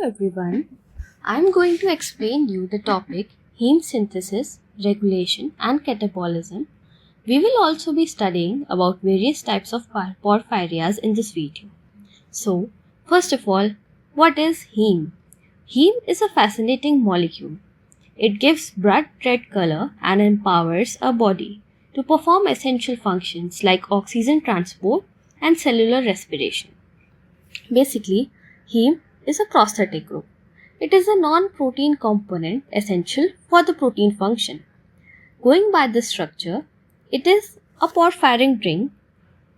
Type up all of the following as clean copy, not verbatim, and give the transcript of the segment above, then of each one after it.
everyone. I'm going to explain you the topic heme synthesis, regulation and catabolism. We will also be studying about various types of porphyrias in this video. So, first of all, what is heme? Heme is a fascinating molecule. It gives blood red color and empowers our body to perform essential functions like oxygen transport and cellular respiration. Basically, heme is a prosthetic group. It is a non-protein component essential for the protein function. Going by the structure, it is a porphyrin ring,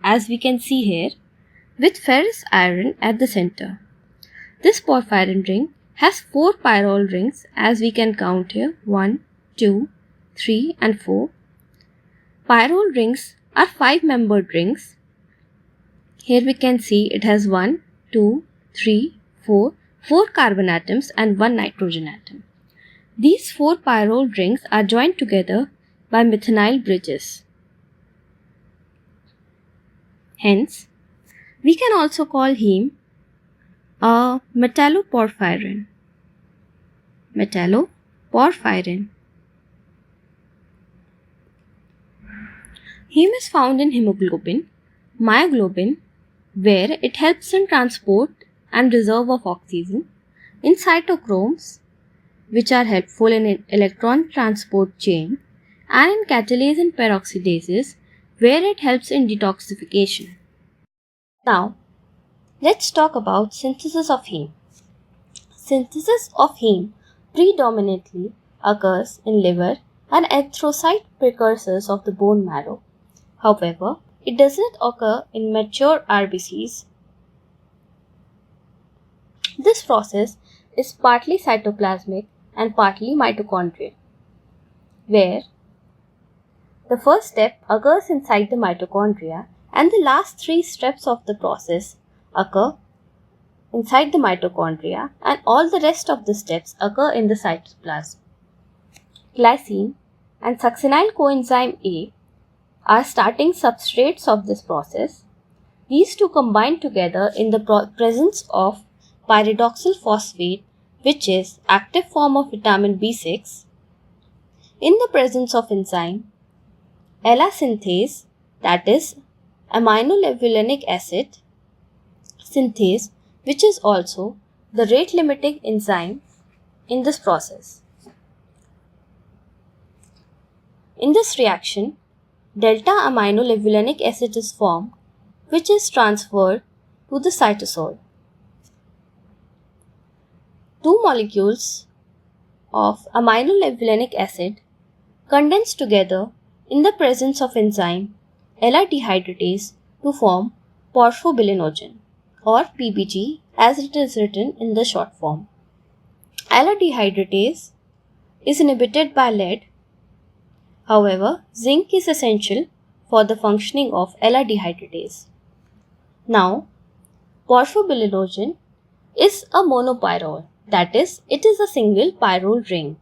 as we can see here, with ferrous iron at the center. This porphyrin ring has 4 pyrrole rings, as we can count here 1, 2, 3 and 4. Pyrrole rings are 5-membered rings. Here we can see it has 1, 2, 3, 4 carbon atoms and 1 nitrogen atom. These 4 pyrrole rings are joined together by methynyl bridges. Hence, we can also call heme a metalloporphyrin. Metalloporphyrin. Heme is found in hemoglobin, myoglobin, where it helps in transport and reserve of oxygen, in cytochromes, which are helpful in electron transport chain, and in catalase and peroxidases, where it helps in detoxification. Now, let's talk about synthesis of heme. Synthesis of heme predominantly occurs in liver and erythrocyte precursors of the bone marrow. However, it does not occur in mature RBCs. This process is partly cytoplasmic and partly mitochondrial, where the first step occurs inside the mitochondria and the last 3 steps of the process occur inside the mitochondria and all the rest of the steps occur in the cytoplasm. Glycine and succinyl coenzyme A are starting substrates of this process. These two combine together in the presence of pyridoxal phosphate, which is active form of vitamin B6, in the presence of enzyme ELA synthase, that is aminolevulinic acid synthase, which is also the rate limiting enzyme in this process. In this reaction, delta aminolevulinic acid is formed, which is transferred to the cytosol. 2 molecules of aminolevulinic acid condense together in the presence of enzyme ELA dehydratase to form porphobilinogen, or PBG as it is written in the short form. ELA dehydratase is inhibited by lead. However, zinc is essential for the functioning of ELA dehydratase. Now, porphobilinogen is a monopyrrole, that is, it is a single pyrrole ring.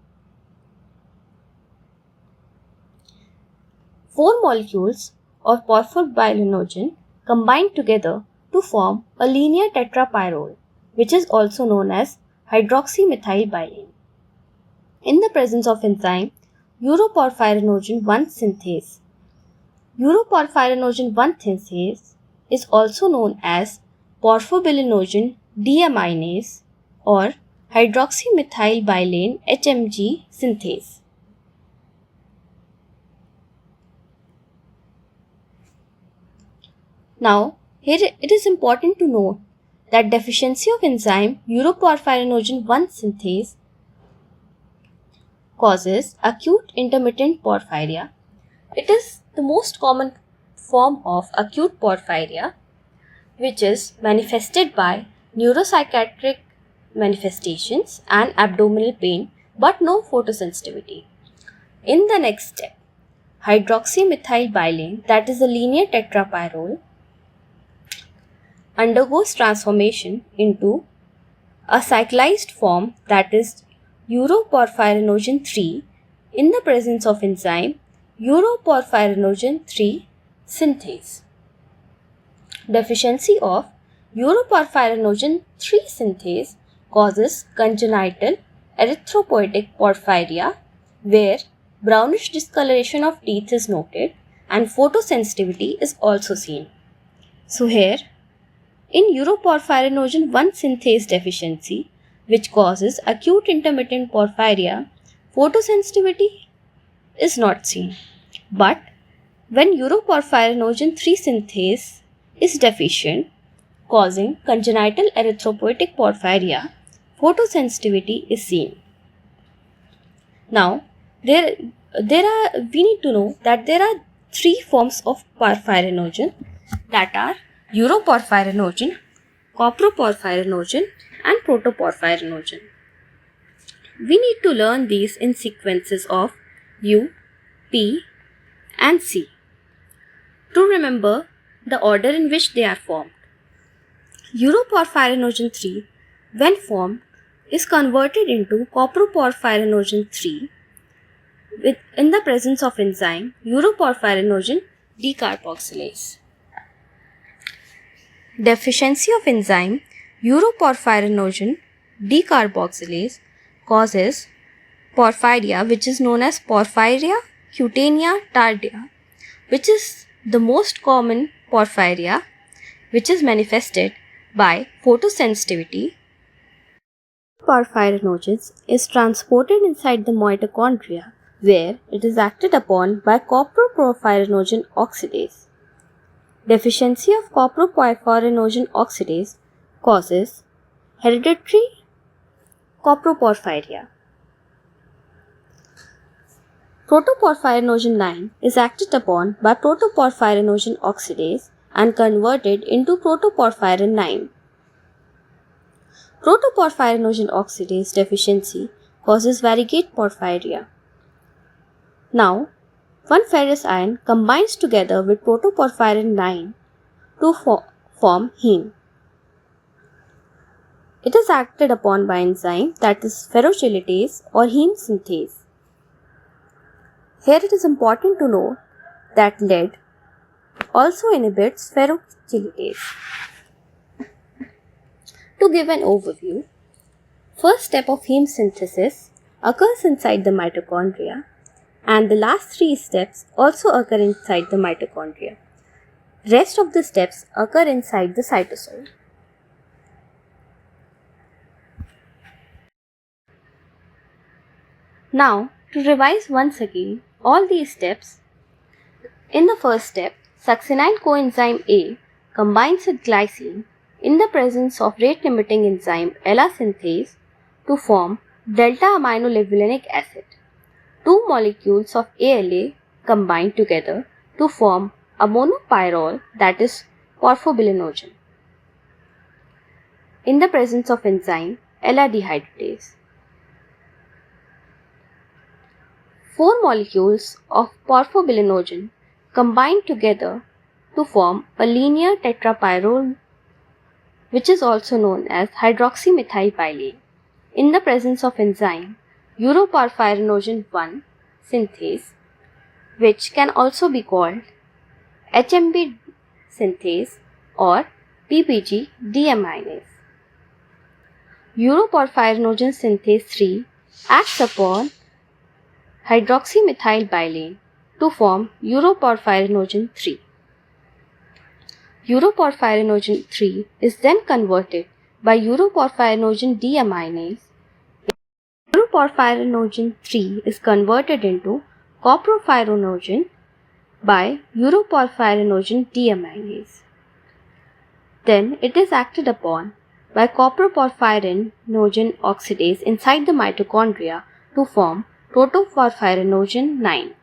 4 molecules of porphobilinogen combine together to form a linear tetrapyrrole, which is also known as hydroxymethylbilane. In the presence of enzyme uroporphyrinogen 1 synthase. Uroporphyrinogen 1 synthase is also known as porphobilinogen deaminase or hydroxymethylbilane HMG synthase. Now, here it is important to note that deficiency of enzyme uroporphyrinogen 1 synthase causes acute intermittent porphyria. It is the most common form of acute porphyria, which is manifested by neuropsychiatric manifestations and abdominal pain, but no photosensitivity. In the next step, hydroxymethylbilane, that is a linear tetrapyrrole, undergoes transformation into a cyclized form, that is uroporphyrinogen 3, in the presence of enzyme uroporphyrinogen 3 synthase. Deficiency of uroporphyrinogen 3 synthase causes congenital erythropoietic porphyria, where brownish discoloration of teeth is noted and photosensitivity is also seen. So here, in uroporphyrinogen 1 synthase deficiency, which causes acute intermittent porphyria, photosensitivity is not seen. But when uroporphyrinogen 3 synthase is deficient, causing congenital erythropoietic porphyria, photosensitivity is seen. Now, we need to know that there are three forms of porphyrinogen, that are uroporphyrinogen, coproporphyrinogen, and protoporphyrinogen. We need to learn these in sequences of U, P, and C to remember the order in which they are formed. Uroporphyrinogen 3, when formed, is converted into coproporphyrinogen 3 in the presence of enzyme uroporphyrinogen decarboxylase. Deficiency of enzyme uroporphyrinogen decarboxylase causes porphyria, which is known as porphyria cutanea tardia, which is the most common porphyria, which is manifested by photosensitivity. Porphyrinogen is transported inside the mitochondria, where it is acted upon by coproporphyrinogen oxidase. Deficiency of coproporphyrinogen oxidase causes hereditary coproporphyria. Protoporphyrinogen 9 is acted upon by protoporphyrinogen oxidase and converted into protoporphyrin 9. Protoporphyrinogen oxidase deficiency causes variegate porphyria. Now, one ferrous ion combines together with protoporphyrin 9 to form heme. It is acted upon by enzyme, that is ferrochelatase or heme synthase. Here it is important to know that lead also inhibits ferrochelatase. To give an overview, first step of heme synthesis occurs inside the mitochondria, and the last three steps also occur inside the mitochondria. Rest of the steps occur inside the cytosol. Now, to revise once again all these steps, in the first step, succinyl coenzyme A combines with glycine in the presence of rate-limiting enzyme ELA synthase to form delta-aminolevulinic acid. Two molecules of ALA combine together to form a monopyrrole, that is porphobilinogen, in the presence of enzyme ELA dehydratase. Four molecules of porphobilinogen combine together to form a linear tetrapyrrole, which is also known as hydroxymethylbilane, in the presence of enzyme uroporphyrinogen 1 synthase, which can also be called HMB synthase or PPG deaminase. Uroporphyrinogen synthase 3 acts upon hydroxymethylbilane to form uroporphyrinogen 3. Uroporphyrinogen 3 is then converted by uroporphyrinogen deaminase. Uroporphyrinogen 3 is converted into coproporphyrinogen by uroporphyrinogen deaminase. Then it is acted upon by coproporphyrinogen oxidase inside the mitochondria to form protoporphyrinogen 9,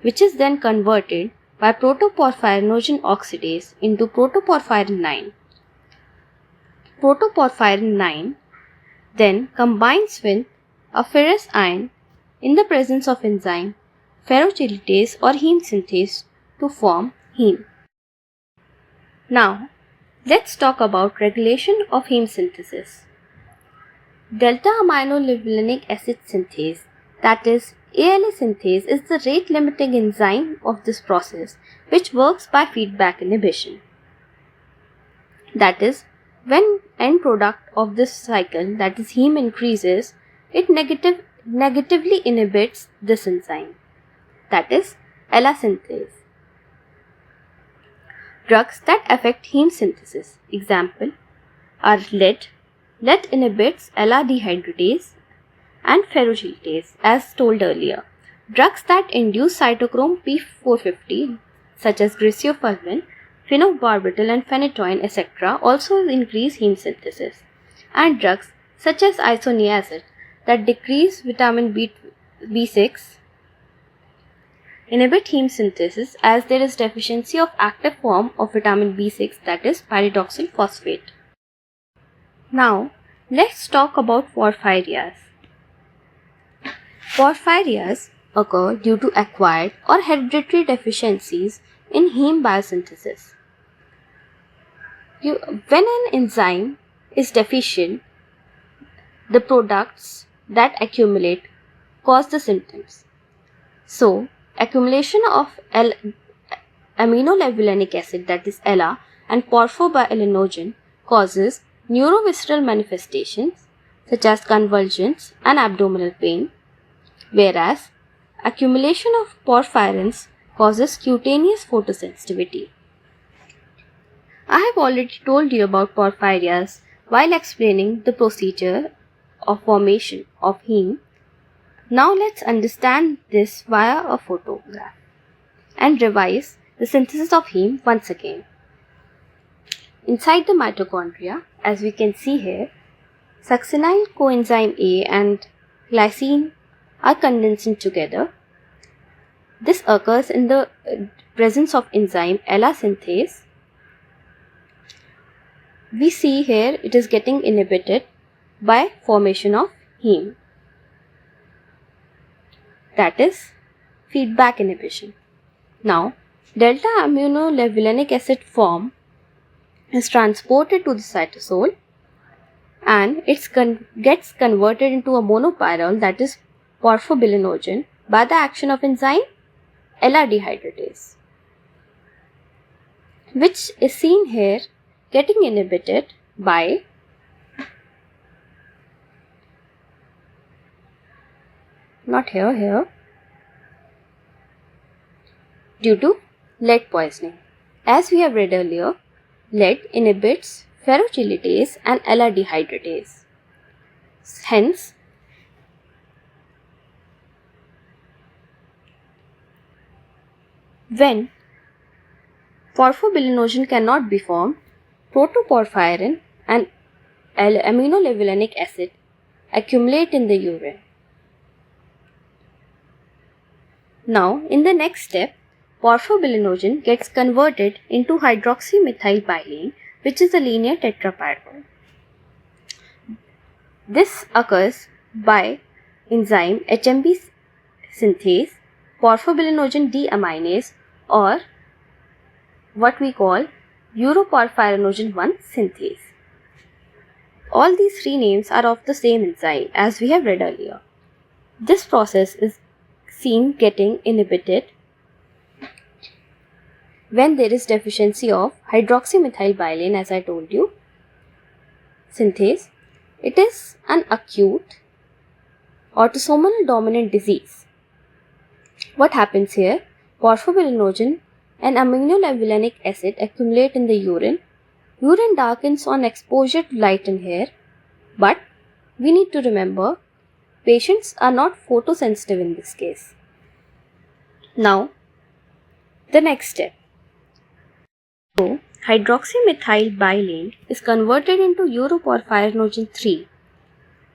which is then converted by protoporphyrinogen oxidase into protoporphyrin 9. Protoporphyrin 9 then combines with a ferrous ion in the presence of enzyme ferrochelatase or heme synthase to form heme. Now, let's talk about regulation of heme synthesis. Delta-aminolevulinic acid synthase, that is ALA synthase, is the rate-limiting enzyme of this process, which works by feedback inhibition. That is, When end product of this cycle, that is heme, increases, it negatively inhibits this enzyme, that is ELA synthase. Drugs that affect heme synthesis, example, are lead. Lead inhibits ELA dehydratase and ferrochelatase, as told earlier. Drugs that induce cytochrome P450, such as griseofulvin, phenobarbital and phenytoin, etc., also increase heme synthesis. And drugs such as isoniazid that decrease vitamin B6 inhibit heme synthesis, as there is deficiency of active form of vitamin B6, that is pyridoxal phosphate. Now, let's talk about porphyrias. Porphyrias occur due to acquired or hereditary deficiencies in heme biosynthesis. When an enzyme is deficient, the products that accumulate cause the symptoms. So, accumulation of aminolevulinic acid, that is ELA, and porphobilinogen causes neurovisceral manifestations such as convulsions and abdominal pain, whereas accumulation of porphyrins causes cutaneous photosensitivity. I have already told you about porphyrias while explaining the procedure of formation of heme. Now let's understand this via a photograph and revise the synthesis of heme once again. Inside the mitochondria, as we can see here, succinyl coenzyme A and glycine are condensing together. This occurs in the presence of enzyme ELA synthase. We see here it is getting inhibited by formation of heme, that is feedback inhibition. Now, delta aminolevulinic acid form is transported to the cytosol and it gets converted into a monopyrrole, that is porphobilinogen, by the action of enzyme ELA dehydratase, which is seen here getting inhibited by due to lead poisoning. As we have read earlier, lead inhibits ferrochelatase and ELA dehydratase. Hence, when porphobilinogen cannot be formed, protoporphyrin and aminolevulinic acid accumulate in the urine. Now, in the next step, porphobilinogen gets converted into hydroxymethylbilane, which is a linear tetrapyrrole. This occurs by enzyme HMB synthase, porphobilinogen deaminase, or what we call uroporphyrinogen 1 synthase. All these three names are of the same enzyme, as we have read earlier. This process is seen getting inhibited when there is deficiency of hydroxymethylbilane, as I told you, synthase. It is an acute autosomal dominant disease. What happens here? Porphobilinogen and aminolevulinic acid accumulate in the urine. Urine darkens on exposure to light and air, but we need to remember patients are not photosensitive in this case. Now, the next step. So, hydroxymethylbilane is converted into uroporphyrinogen 3.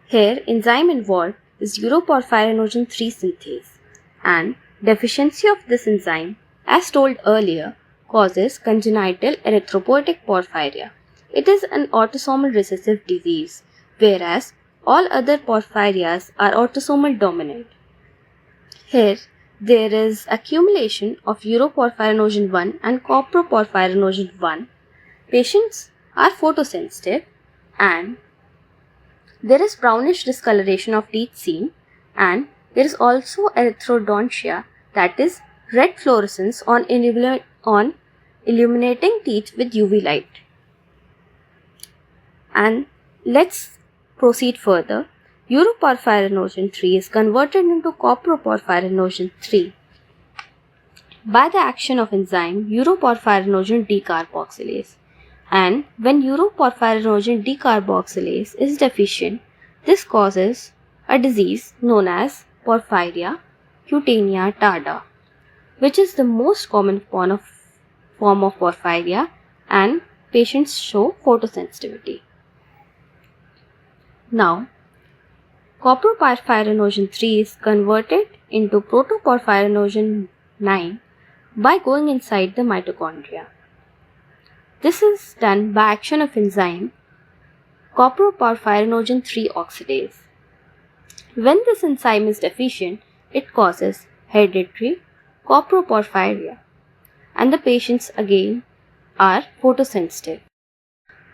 Here, enzyme involved is uroporphyrinogen 3 synthase, and deficiency of this enzyme, as told earlier, causes congenital erythropoietic porphyria. It is an autosomal recessive disease, whereas all other porphyrias are autosomal dominant. Here, there is accumulation of uroporphyrinogen 1 and coproporphyrinogen 1. Patients are photosensitive and there is brownish discoloration of teeth seen, and there is also erythrodontia, that is red fluorescence on illuminating teeth with UV light. And let's proceed further. Uroporphyrinogen 3 is converted into coproporphyrinogen 3 by the action of enzyme uroporphyrinogen decarboxylase. And when uroporphyrinogen decarboxylase is deficient, this causes a disease known as porphyria cutanea tarda, which is the most common form of porphyria, and patients show photosensitivity. Now, coproporphyrinogen 3 is converted into protoporphyrinogen 9 by going inside the mitochondria. This is done by action of enzyme coproporphyrinogen 3 oxidase. When this enzyme is deficient, it causes hereditary coproporphyria, and the patients again are photosensitive.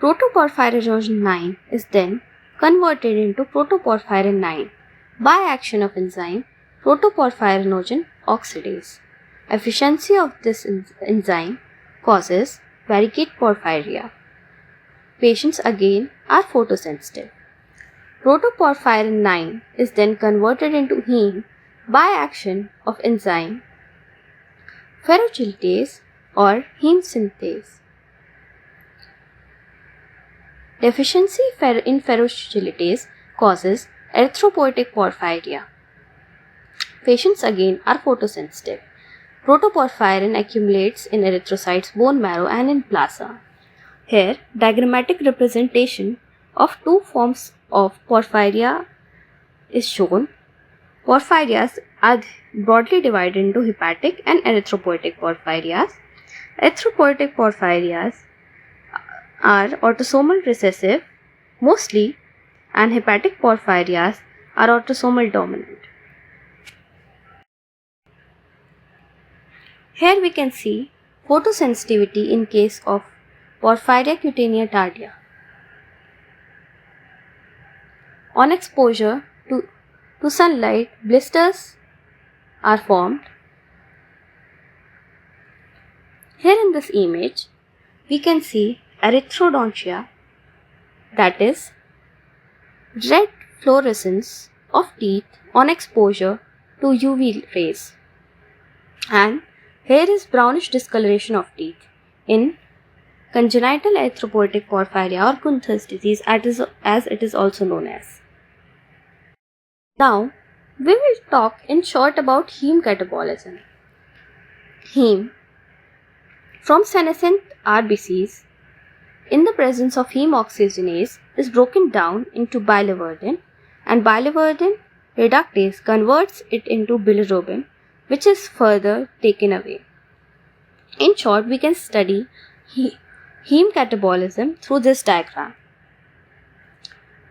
Protoporphyrinogen 9 is then converted into protoporphyrin 9 by action of enzyme protoporphyrinogen oxidase. Efficiency of this enzyme causes varicate porphyria. Patients again are photosensitive. Protoporphyrin 9 is then converted into heme by action of enzyme ferrochelatase or heme synthase. Deficiency in ferrochelatase causes erythropoietic porphyria. Patients again are photosensitive. Protoporphyrin accumulates in erythrocytes, bone marrow and in plasma. Here, diagrammatic representation of two forms of porphyria is shown. Porphyrias are broadly divided into hepatic and erythropoietic porphyrias. Erythropoietic porphyrias are autosomal recessive mostly, and hepatic porphyrias are autosomal dominant. Here we can see photosensitivity in case of porphyria cutanea tarda. On exposure to sunlight, blisters are formed. Here in this image, we can see erythrodontia, that is red fluorescence of teeth on exposure to UV rays, and here is brownish discoloration of teeth in congenital erythropoietic porphyria or Gunther's disease as it is also known as. Now, we will talk in short about heme catabolism. Heme from senescent RBCs in the presence of heme oxygenase is broken down into biliverdin, and biliverdin reductase converts it into bilirubin, which is further taken away. In short, we can study heme catabolism through this diagram.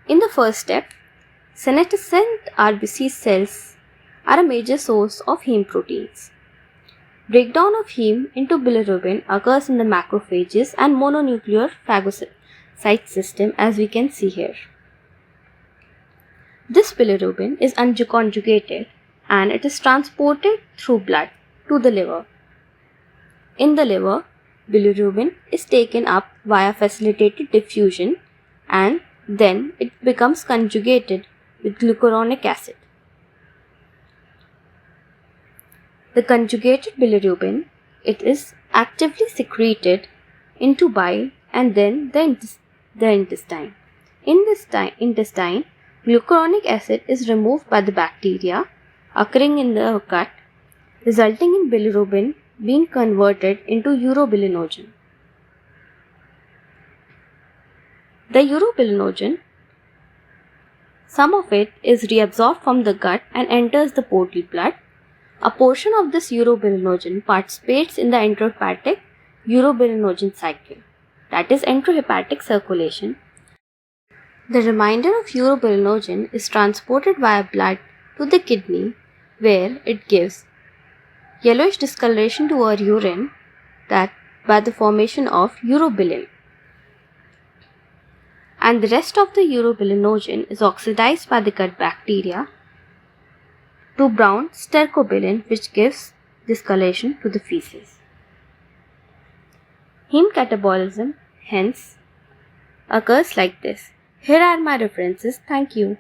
In the first step, senescent RBC cells are a major source of heme proteins. Breakdown of heme into bilirubin occurs in the macrophages and mononuclear phagocyte system, as we can see here. This bilirubin is unconjugated and it is transported through blood to the liver. In the liver, bilirubin is taken up via facilitated diffusion and then it becomes conjugated with glucuronic acid. The conjugated bilirubin, it is actively secreted into bile and then the intestine. In this intestine, glucuronic acid is removed by the bacteria occurring in the gut, resulting in bilirubin being converted into urobilinogen. The urobilinogen, some of it is reabsorbed from the gut and enters the portal blood. A portion of this urobilinogen participates in the enterohepatic urobilinogen cycle, that is enterohepatic circulation. The remainder of urobilinogen is transported via blood to the kidney, where it gives yellowish discoloration to our urine that by the formation of urobilin. And the rest of the urobilinogen is oxidized by the gut bacteria to brown stercobilin, which gives discoloration to the feces. Heme catabolism hence occurs like this. Here are my references. Thank you.